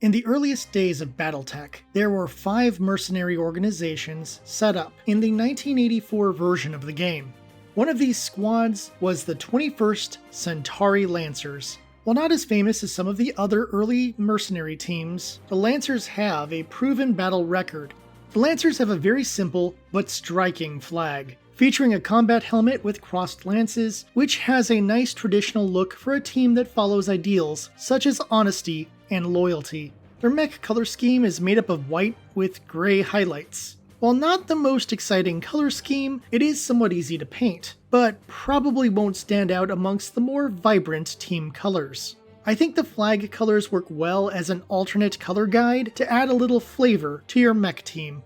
In the earliest days of BattleTech, there were 5 mercenary organizations set up in the 1984 version of the game. One of these squads was the 21st Centauri Lancers. While not as famous as some of the other early mercenary teams, the Lancers have a proven battle record. The Lancers have a very simple but striking flag, featuring a combat helmet with crossed lances, which has a nice traditional look for a team that follows ideals such as honesty and loyalty. Their mech color scheme is made up of white with gray highlights. While not the most exciting color scheme, it is somewhat easy to paint, but probably won't stand out amongst the more vibrant team colors. I think the flag colors work well as an alternate color guide to add a little flavor to your mech team.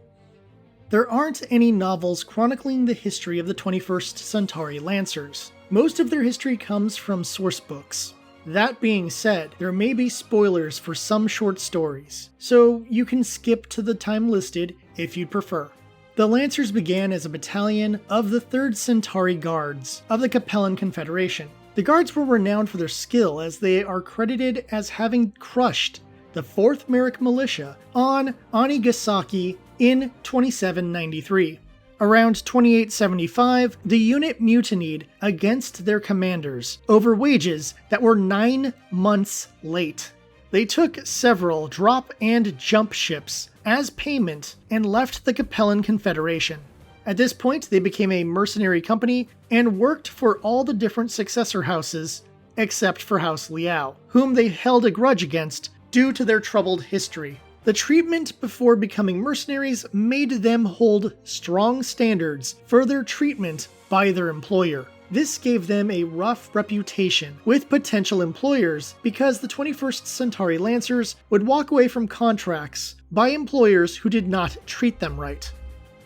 There aren't any novels chronicling the history of the 21st Centauri Lancers. Most of their history comes from source books. That being said, there may be spoilers for some short stories, so you can skip to the time listed if you'd prefer. The Lancers began as a battalion of the 3rd Centauri Guards of the Capellan Confederation. The Guards were renowned for their skill, as they are credited as having crushed the 4th Marik militia on Onigasaki in 2793. Around 2875, the unit mutinied against their commanders over wages that were 9 months late. They took several drop and jump ships as payment and left the Capellan Confederation. At this point, they became a mercenary company and worked for all the different successor houses, except for House Liao, whom they held a grudge against due to their troubled history. The treatment before becoming mercenaries made them hold strong standards for their treatment by their employer. This gave them a rough reputation with potential employers because the 21st Centauri Lancers would walk away from contracts by employers who did not treat them right.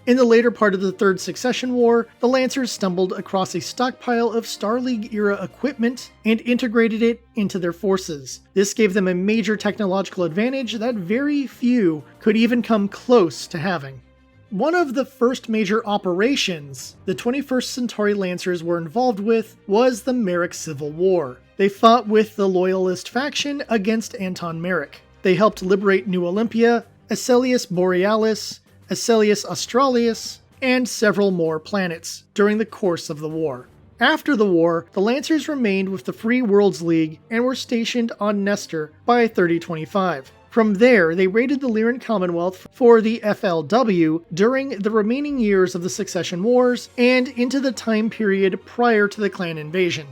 In the later part of the Third Succession War, the Lancers stumbled across a stockpile of Star League-era equipment and integrated it into their forces. This gave them a major technological advantage that very few could even come close to having. One of the first major operations the 21st Centauri Lancers were involved with was the Marik Civil War. They fought with the Loyalist faction against Anton Marik. They helped liberate New Olympia, Acelius Borealis, Acelius Australis, and several more planets during the course of the war. After the war, the Lancers remained with the Free Worlds League and were stationed on Nestor by 3025. From there, they raided the Lyran Commonwealth for the FLW during the remaining years of the Succession Wars and into the time period prior to the clan invasion.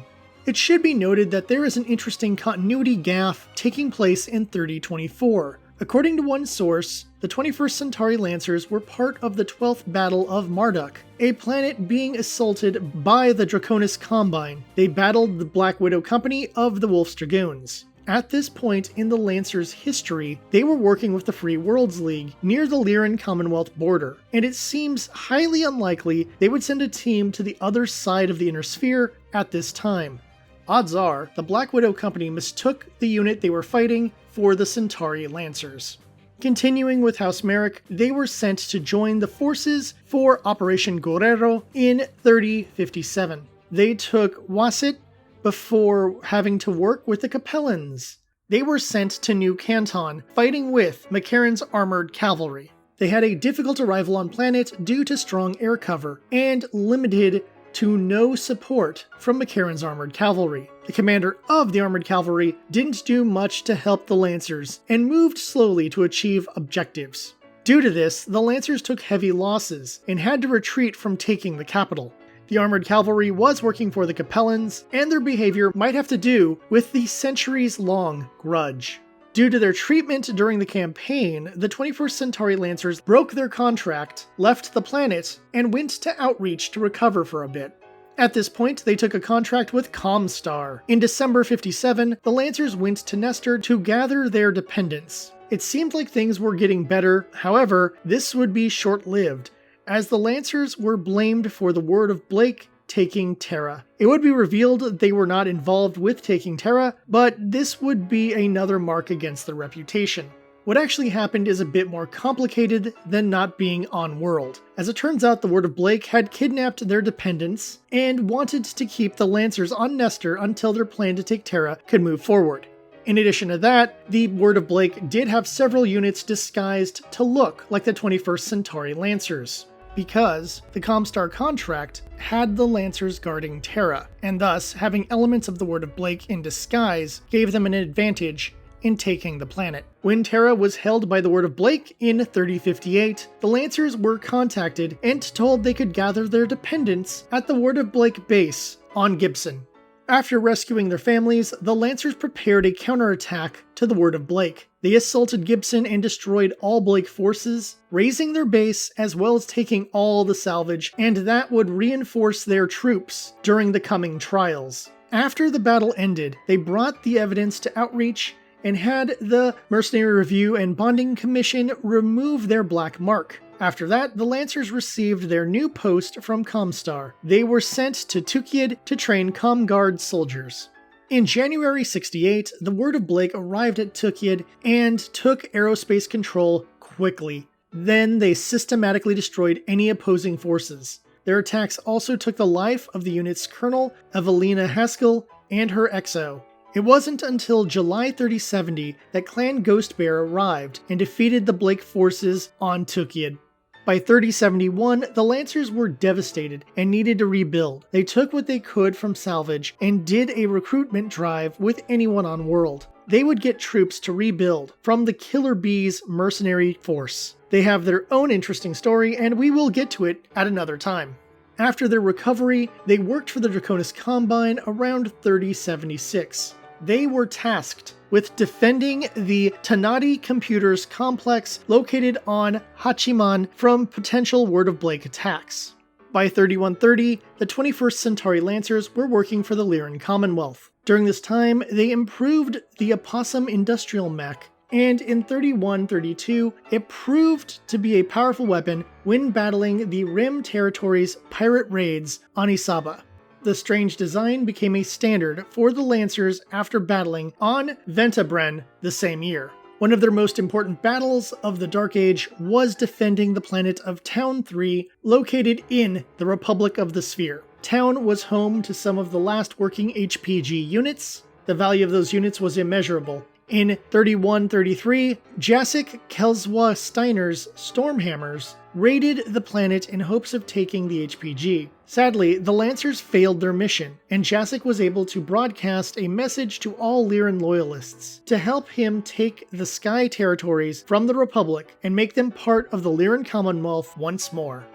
It should be noted that there is an interesting continuity gaffe taking place in 3024. According to one source, the 21st Centauri Lancers were part of the 12th Battle of Marduk, a planet being assaulted by the Draconis Combine. They battled the Black Widow Company of the Wolf's Dragoons. At this point in the Lancers' history, they were working with the Free Worlds League near the Lyran Commonwealth border, and it seems highly unlikely they would send a team to the other side of the Inner Sphere at this time. Odds are, the Black Widow Company mistook the unit they were fighting for the Centauri Lancers. Continuing with House Marik, they were sent to join the forces for Operation Guerrero in 3057. They took Wasit before having to work with the Capellans. They were sent to New Canton, fighting with McCarran's armored cavalry. They had a difficult arrival on planet due to strong air cover, and limited to no support from McCarran's armored cavalry. The commander of the armored cavalry didn't do much to help the Lancers, and moved slowly to achieve objectives. Due to this, the Lancers took heavy losses, and had to retreat from taking the capital. The armored cavalry was working for the Capellans, and their behavior might have to do with the centuries-long grudge. Due to their treatment during the campaign, the 21st Centauri Lancers broke their contract, left the planet, and went to Outreach to recover for a bit. At this point, they took a contract with Comstar. In December 57, the Lancers went to Nestor to gather their dependents. It seemed like things were getting better, however, this would be short-lived, as the Lancers were blamed for the word of Blake taking Terra. It would be revealed they were not involved with taking Terra, but this would be another mark against their reputation. What actually happened is a bit more complicated than not being on-world. As it turns out, the Word of Blake had kidnapped their dependents and wanted to keep the Lancers on Nestor until their plan to take Terra could move forward. In addition to that, the Word of Blake did have several units disguised to look like the 21st Centauri Lancers, because the Comstar contract had the Lancers guarding Terra, and thus having elements of the Word of Blake in disguise gave them an advantage in taking the planet. When Terra was held by the Word of Blake in 3058, the Lancers were contacted and told they could gather their dependents at the Word of Blake base on Gibson. After rescuing their families, the Lancers prepared a counterattack to the Word of Blake. They assaulted Gibson and destroyed all Blake forces, razing their base as well as taking all the salvage, and that would reinforce their troops during the coming trials. After the battle ended, they brought the evidence to Outreach and had the Mercenary Review and Bonding Commission remove their black mark. After that, the Lancers received their new post from Comstar. They were sent to Tukiad to train Comguard soldiers. In January 68, the Word of Blake arrived at Tukiad and took aerospace control quickly. Then they systematically destroyed any opposing forces. Their attacks also took the life of the unit's colonel, Evelina Haskell, and her XO. It wasn't until July 3070 that Clan Ghostbear arrived and defeated the Blake forces on Tukiad. By 3071, the Lancers were devastated and needed to rebuild. They took what they could from salvage and did a recruitment drive with anyone on world. They would get troops to rebuild from the Killer Bees mercenary force. They have their own interesting story, and we will get to it at another time. After their recovery, they worked for the Draconis Combine around 3076. They were tasked with defending the Tanati Computers complex located on Hachiman from potential Word of Blake attacks. By 3130, the 21st Centauri Lancers were working for the Lyran Commonwealth. During this time, they improved the Opossum Industrial Mech, and in 3132, it proved to be a powerful weapon when battling the Rim Territory's pirate raids on Isaba. The strange design became a standard for the Lancers after battling on Ventabren the same year. One of their most important battles of the Dark Age was defending the planet of Town 3, located in the Republic of the Sphere. Town was home to some of the last working HPG units. The value of those units was immeasurable. In 3133, Jacek Kelswa Steiner's Stormhammers raided the planet in hopes of taking the HPG. Sadly, the Lancers failed their mission, and Jacek was able to broadcast a message to all Lyran loyalists to help him take the Sky territories from the Republic and make them part of the Lyran Commonwealth once more.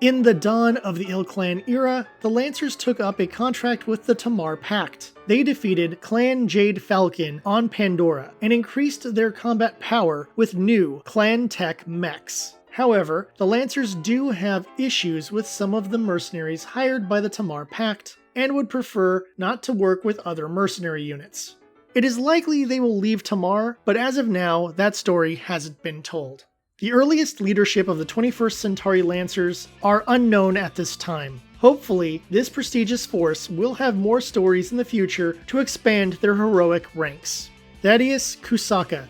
In the dawn of the Ill Clan era, the Lancers took up a contract with the Tamar Pact. They defeated Clan Jade Falcon on Pandora and increased their combat power with new Clan Tech mechs. However, the Lancers do have issues with some of the mercenaries hired by the Tamar Pact and would prefer not to work with other mercenary units. It is likely they will leave Tamar, but as of now, that story hasn't been told. The earliest leadership of the 21st Centauri Lancers are unknown at this time. Hopefully, this prestigious force will have more stories in the future to expand their heroic ranks. Thaddeus Kusaka,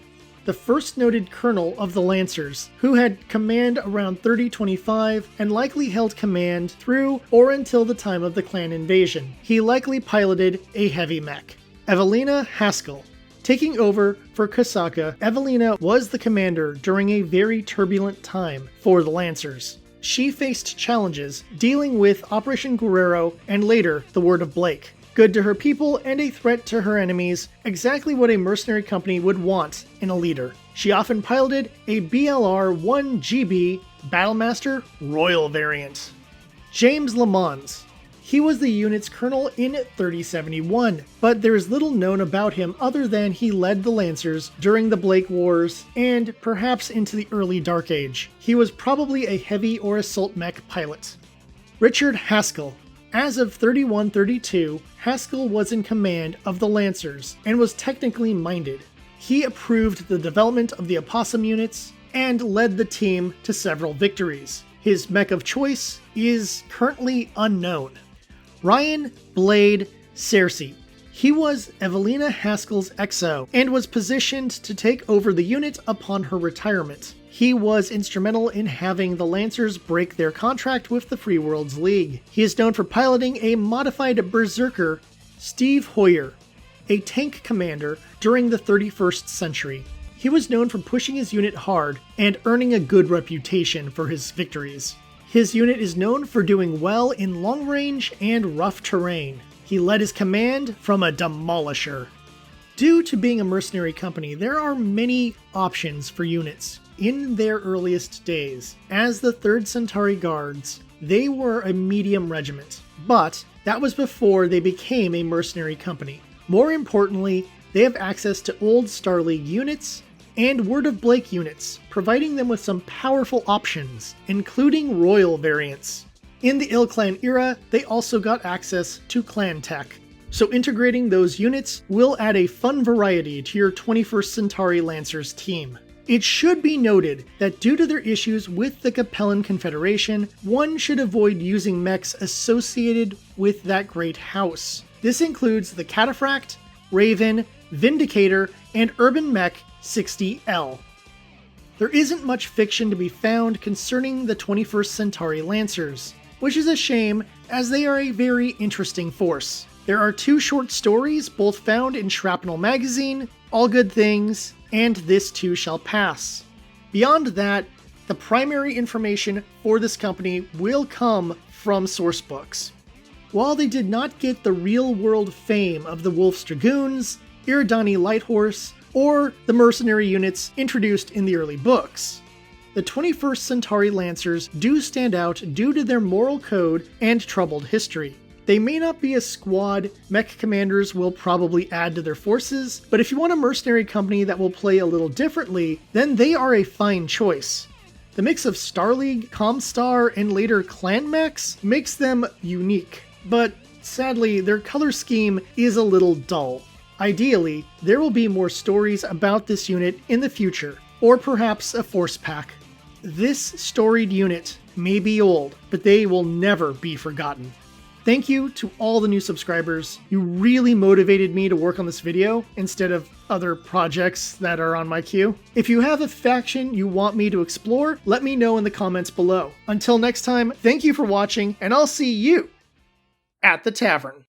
the first noted colonel of the Lancers, who had command around 3025 and likely held command through or until the time of the clan invasion. He likely piloted a heavy mech. Evelina Haskell. Taking over for Kusaka, Evelina was the commander during a very turbulent time for the Lancers. She faced challenges dealing with Operation Guerrero and later the Word of Blake. Good to her people and a threat to her enemies, exactly what a mercenary company would want in a leader. She often piloted a BLR-1GB Battlemaster Royal variant. James Lamons. He was the unit's colonel in 3071, but there is little known about him other than he led the Lancers during the Blake Wars and perhaps into the early Dark Age. He was probably a heavy or assault mech pilot. Richard Haskell. As of 3132, Haskell was in command of the Lancers and was technically minded. He approved the development of the Opossum units and led the team to several victories. His mech of choice is currently unknown. Ryan Blade Cersei. He was Evelina Haskell's XO and was positioned to take over the unit upon her retirement. He was instrumental in having the Lancers break their contract with the Free Worlds League. He is known for piloting a modified Berserker, Steve Hoyer, a tank commander during the 31st century. He was known for pushing his unit hard and earning a good reputation for his victories. His unit is known for doing well in long range and rough terrain. He led his command from a demolisher. Due to being a mercenary company, there are many options for units. In their earliest days, as the 3rd Centauri Guards, they were a medium regiment, but that was before they became a mercenary company. More importantly, they have access to old Star League units and Word of Blake units, providing them with some powerful options, including royal variants. In the Il Clan era, they also got access to clan tech, so integrating those units will add a fun variety to your 21st Centauri Lancers team. It should be noted that due to their issues with the Capellan Confederation, one should avoid using mechs associated with that great house. This includes the Cataphract, Raven, Vindicator, and Urban Mech 60L. There isn't much fiction to be found concerning the 21st Centauri Lancers, which is a shame as they are a very interesting force. There are 2 short stories, both found in Shrapnel magazine, All Good Things, and This Too Shall Pass. Beyond that, the primary information for this company will come from sourcebooks. While they did not get the real-world fame of the Wolf's Dragoons, Eridani Light Horse, or the mercenary units introduced in the early books, the 21st Centauri Lancers do stand out due to their moral code and troubled history. They may not be a squad mech commanders will probably add to their forces, but if you want a mercenary company that will play a little differently, then they are a fine choice. The mix of Star League, Comstar, and later clan mechs makes them unique, but sadly their color scheme is a little dull. Ideally, there will be more stories about this unit in the future, or perhaps a force pack. This storied unit may be old, but they will never be forgotten. Thank you to all the new subscribers. You really motivated me to work on this video instead of other projects that are on my queue. If you have a faction you want me to explore, let me know in the comments below. Until next time, thank you for watching, and I'll see you at the tavern.